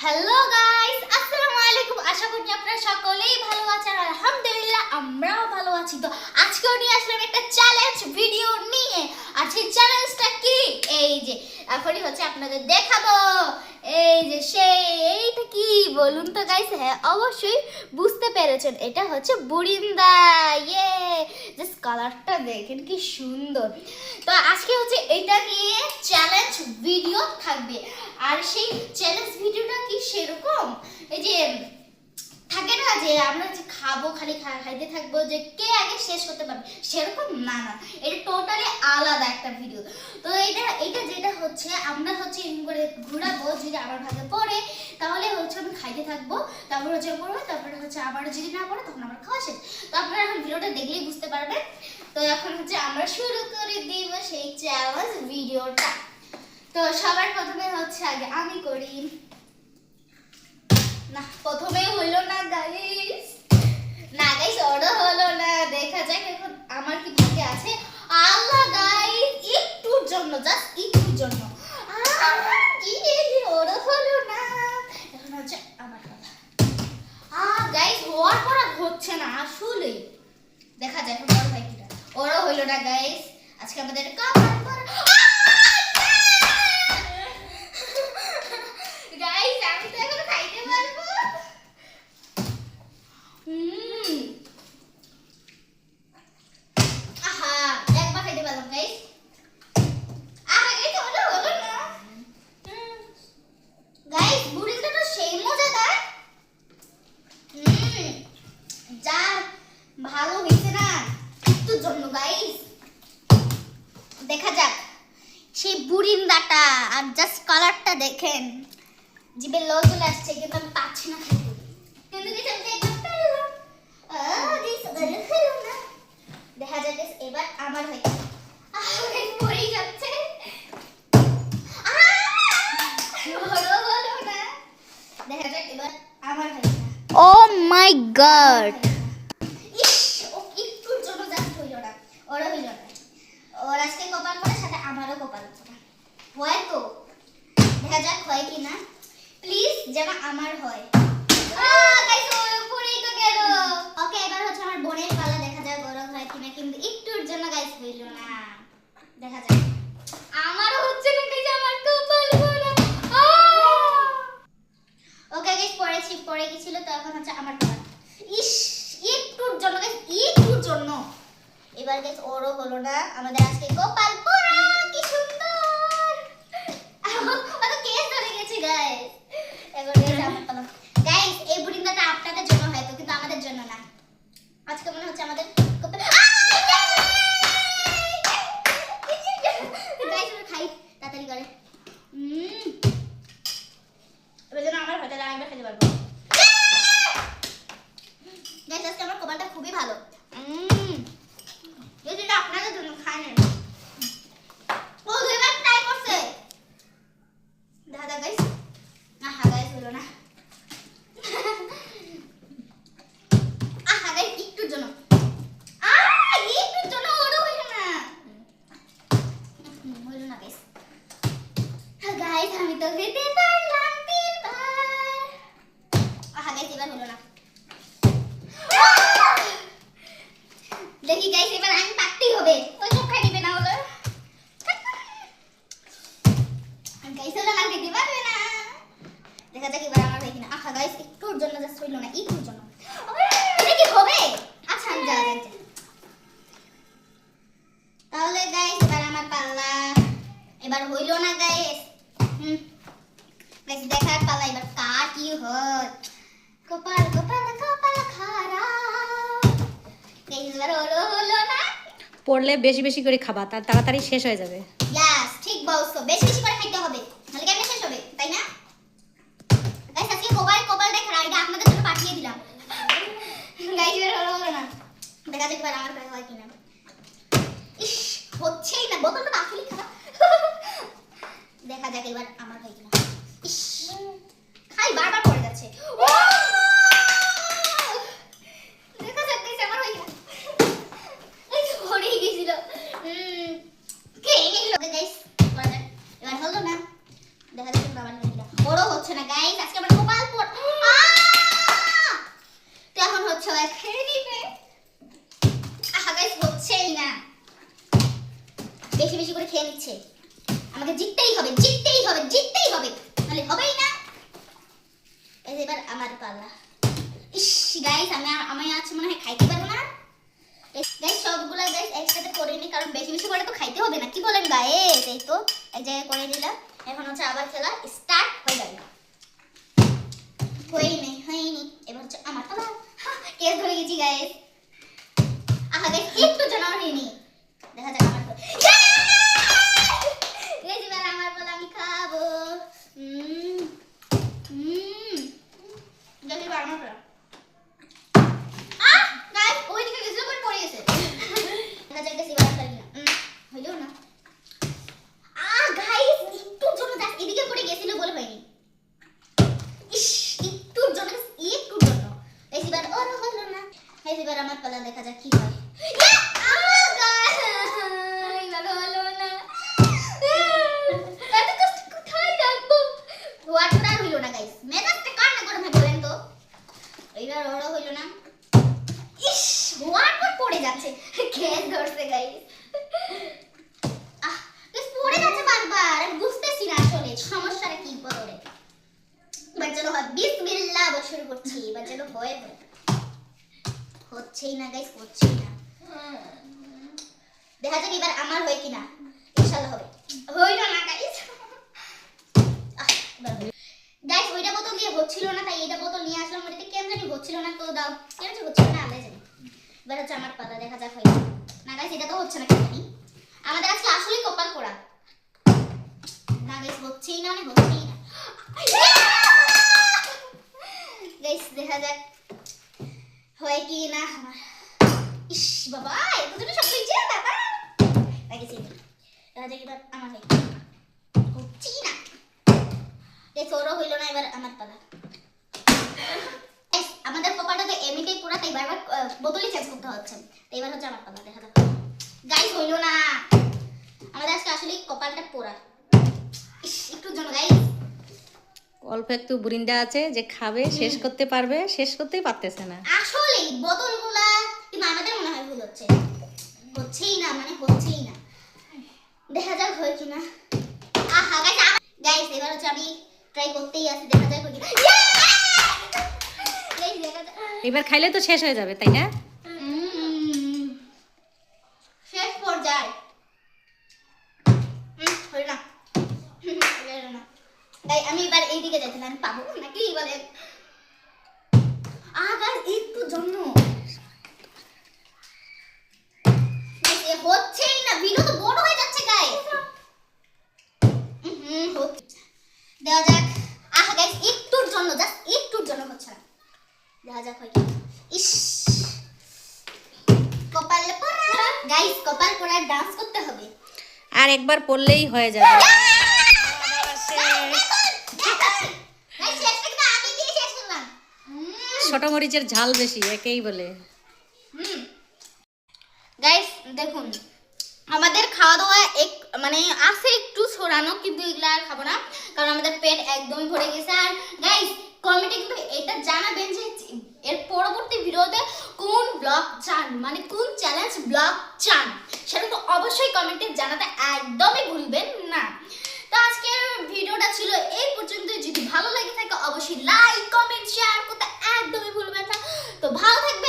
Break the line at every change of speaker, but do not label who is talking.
Hello guys, আসসালামু আলাইকুম। আশা করি আপনারা সকলেই ভালো আছেন। আলহামদুলিল্লাহ আমরাও ভালো আছি। তো আজকেও নিয়ে আসলাম একটা চ্যালেঞ্জ ভিডিও নিয়ে। আর সেই চ্যালেঞ্জটা কি, এই যে এখনই হচ্ছে আপনাদের দেখাবো। এই যে এইটা কি বলুন তো গাইস? হ্যাঁ, অবশ্যই বুঝতে পেরেছেন, এটা হচ্ছে বুরিন্দা। ইয়ে, জাস্ট কালারটা দেখেন কি সুন্দর। তো আজকে হচ্ছে এটা নিয়ে চ্যালেঞ্জ ভিডিও থাকবে। আর সেই চ্যালেঞ্জ ভিডিওটা কি সেরকম এই যে থাকে না যে আমরা যে খাবো, খালি খাইতে থাকবো, যে কে আগে শেষ করতে পারবে, সেরকম না না, এটা টোটালি আলাদা একটা ভিডিও। তো এটা যেটা হচ্ছে আমরা হচ্ছে এরকম করে ঘোরাবো, যদি আমার ভাগে পড়ে তাহলে হচ্ছে আমি খাইতে থাকবো, তারপর হচ্ছে পড়বো, তারপরে হচ্ছে আবার যদি না পড়ে তখন আমার খাওয়া শেষ। তো আপনারা এখন ভিডিওটা দেখলেই বুঝতে পারবেন। তো এখন হচ্ছে আমরা শুরু করে দিব সেই চ্যালেঞ্জ ভিডিওটা। তো সবার প্রথমে হচ্ছে আগে আমি করি না, প্রথমে হলো না গাইস, ওটা হলো না। দেখা যাক এখন আমার কি ভাগ্যে আছে। আল্লাহ গাইস, একটুর জন্য, জাস্ট একটুর জন্য কি ওটা হলো না। এখন হচ্ছে আমার কথা। গাইস, হওয়ার পর হচ্ছে না আসলে। দেখা যাক এখন বড় ভাই কিটা। ওরা হলো না গাইস, আজকে আমাদের কামার পর গাইস আমি তো এখন খাইতে পারবো। আহা, একবার খাইতে পারলাম গাইস। গাইস হলো না। গাইস বুড়িটা তো সেই মজাদার। যা ভালো হয়েছে না একটুর জন্য গাইস। দেখা যাক সেই বুরিন্দাটা। আর জাস্ট কালারটা দেখেন, জিভে লো চলে আসছে, কিন্তু আমি পাচ্ছি না খেতে। কিন্তু কিছু আমি একবার পেলাম। গাইস আরে খেলো না। দেখা যাক গাইস এবার আমার হয়ে গাইস পড়ে যাচ্ছে। হলো না। দেখা যাক এবার আমার হয়ে। ও মাই গড, ইস ও একটুর জন্য জাস্ট হইল না। ওরা হইল না। ওর আজকে কপাল পড়ে, সাথে আমারও কপাল পড়ে। হয় তো, দেখা যাক হয় কি না। প্লিজ যেন আমার হয়। গাইস ও পুরোই তো গেল। ওকে, এবার হচ্ছে আমার বোনের পালা। দেখা যাক ওরা হয় কিনা, কিন্তু একটুর জন্য গাইস হইল না। দেখা যাক আমারও হচ্ছে না গাইস, আমার কপাল পড়ে। ওকে গাইস, পড়ে গিয়েছিল, তো এখন হচ্ছে আমার পালা। ইস, একটুর জন্য গাইস, একটুর জন্য। এবার গাইস ওরও হলো না। আমাদের আজকে কপাল পোড়া। কি সুন্দর, ওটা কেস ধরে গেছে গাইস। এবার গাইস আমার পালা। গাইস এই বুড়িটাটা আপনাদের জন্য হয়তো, কিন্তু আমাদের জন্য না। আজকে মনে হচ্ছে আমাদের কপাল। গাইস আমরা খাই তাড়াতাড়ি করে। এবার যেন আমার হয়তো আমি খেতে পারবো। গাইস আজকে আমার কপালটা খুবই ভালো। যদি আপনাদের জন্য খাই না। ও দুইবার ট্রাই করছে। দাদা গাইস, আহা গাইস হলো না। আহা গাইস একটুর জন্য, একটুর জন্য ওরও হইল না। হইল না গাইস। গাইস আমি তো খেতে পারলাম তিনবার। আহা গাইস এবার হলো না। দেখি গাইস এবার আমি পারতেই হবে, তো সব খাই দিবে না হলো। গাইস হলো না, দিতে পারবে না। দেখা যাক এবার আমার হয় কিনা। আহা গাইস একটুর জন্য জাস্ট হইল না, একটুর জন্য। এটা কি হবে? আচ্ছা আমি যা যাচ্ছি। তাহলে গাইস এবার আমার পাল্লা। এবার হইল না গাইস। গাইস দেখার পাল্লা, এবার কার কি হয়। কপাল কপাল কপাল খারাপ। গাইস এবার হলো না।
পড়লে বেশি বেশি করে খাবা, তার তাড়াতাড়ি শেষ হয়ে যাবে।
ইয়াস, ঠিক বলছো, বেশি বেশি করে খাইতে হবে, নাহলে কেমনে শেষ হবে, তাই না? গাইস আজকে কপাল দেখা, এটা আপনাদের জন্য পাঠিয়ে দিলাম। গাইস এবার হলো না। দেখা যাক এবার আমার হয় কিনা। ইস, হচ্ছেই না, বোতলটা বাকিলি খারাপ। দেখা যাক এবার আমার হয় কিনা। ইস, খাই বারবার পড়ে যাচ্ছে। দেখা যাক গাইস আমার হয় কিনা। এই পড়েই গিয়েছিল। কে নিল গাইস? এবার হলো না। দেখা যাক আমার হয় কিনা। বড় হচ্ছে না গাইস, আজকে আমার নিচ্ছে। আমাকে জিততেই হবে, জিততেই হবে, জিততেই হবে, নাহলে হবেই না। এই যে এবার আমার পালা। ইস গাইস, আমি আজ মনে হয় খাইতে পারবো না। গাইস সবগুলা গাইস একসাথে করে নি, কারণ বেশি বেশি করে তো খাইতে হবে না, কি বলেন গাইস? এই তো এক জায়গায় করে নিলাম। এখন হচ্ছে আবার খেলা স্টার্ট হয়ে যাবে। হয়নি, এবার হচ্ছে আমার পালা। কেস ধরে গেছি গাইস। আহা গাইস, একটু জানাও হয়নি, দেখা যাক আমার পালা। এই যে এবার আমার পালা, আমি খাবো। দেখি এবার আমার পালা। গাইস ওইদিকে গেছিল পরে পড়ে গেছে। দেখা যাক গেছি এবার পারি না, হইলো না। গাইস একটুর জন্য দেখ এদিকে পড়ে গেছিল বলে হয়নি। ইস একটুর জন্য, একটুর জন্য। এই এবার ওর হলো না। এই এবার আমার পালা, দেখা যাক কি হয়। এবার হলো না। এত কষ্ট কোথায় রাখবো? ওয়াটার আর হইলো না গাইস। মেজাজটা কান্না করে ভাই বলেন তো। এইবার ওরও হইলো না। ইস ওয়াটার পড়ে যাচ্ছে, গ্যাস ধরছে গাইস। গাইস পড়ে যাচ্ছে বারবার, আমি বুঝতেছি না আসলে সমস্যাটা কি বলে। এবার চলো বিসমিল্লাহ বলে শুরু করছি। এবার চলো হয়, হচ্ছেই না গাইস, হচ্ছেই না। দেখা যাক এবার আমার হয় কিনা, ইনশাআল্লাহ হবে। হইলো না গাইস। গাইস ওইটা বোতল দিয়ে হচ্ছিল না, তাই এইটা বোতল নিয়ে আসলাম। ওইটাতে কেন জানি হচ্ছিল না, তো দাও কেন জানি হচ্ছিল না, আল্লাহ জানে। এবার হচ্ছে আমার পালা, দেখা যাক হয় না। গাইস এটা তো হচ্ছে না, কেন জানি। আমাদের আজকে আসলেই কপাল পোড়া। না গাইস হচ্ছেই না, মানে হচ্ছেই না। গাইস দেখা যাক হয় কি না আমার। ইস বাবা, এত ছোট সব হয়েছে বাবা। লাগেছে দেখা যাক এবার আমার হয়, হচ্ছেই না। গাইস ওরও হইলো না, এবার আমার পালা। গাইস আমাদের কপালটা তো এমনিতেই পুরা, তাই বারবার বোতলই চেঞ্জ করতে হচ্ছে। তো এবার হচ্ছে আমার পালা, দেখা যাক। গাইস হইলো না, আমাদের আজকে আসলে কপালটা পোড়া। ইস একটুর জন্য গাইস।
অল্প একটু বুরিন্দা আছে যে খাবে, শেষ করতে পারবে, শেষ করতেই পারতেছে না।
আসলে বোতলগুলা কিন্তু আমাদের মনে হয় ভুল হচ্ছে, হচ্ছেই না, মানে হচ্ছেই না। দেখা যাক হয় কিনা। আহা গাইস, গাইস এবার হচ্ছে আমি ট্রাই করতেই আছি, দেখা যাক হয় কিনা। গাইস দেখা যাক।
এবার খাইলে তো শেষ হয়ে যাবে, তাই না?
শেষ পর্যায়ে হলো না, হলো না। গাইস আমি এবার এইদিকে যাইছিলাম, আমি পাবো নাকি বলেন? গাইস একটু জন্য হচ্ছেই না, ভিডিও তো বড় হয়ে যাচ্ছে গাইস। দেওয়া যাক। গাইস একটুর জন্য, জাস্ট একটুর জন্য হচ্ছে না, দেখা যাক হয় কি। ইস কপাল পোড়া গাইস, কপাল পোড়া ডান্স করতে হবে।
আর একবার পড়লেই হয়ে যাবে।
গাইস শেষটা কিন্তু আমি দিয়ে শেষ করলাম।
ছোট মরিচের ঝাল বেশি, একেই বলে।
গাইস দেখুন, আমাদের খাওয়া দাওয়া মানে আছে একটু ছড়ানো, কিন্তু এগুলা আর খাবো না, কারণ আমাদের পেট একদমই ভরে গেছে। আর গাইস কমেন্টে কিন্তু এটা জানাবেন যে এর পরবর্তী ভিডিওতে কোন ব্লগ চান, মানে কোন চ্যালেঞ্জ ব্লগ চান, সেটা তো অবশ্যই কমেন্টে জানাতে একদমই ভুলবেন না। তো আজকের ভিডিওটা ছিল এই পর্যন্ত। যদি ভালো লাগে থাকে অবশ্যই লাইক কমেন্ট শেয়ার করতে একদমই ভুলবেন না। তো ভালো থাকবেন।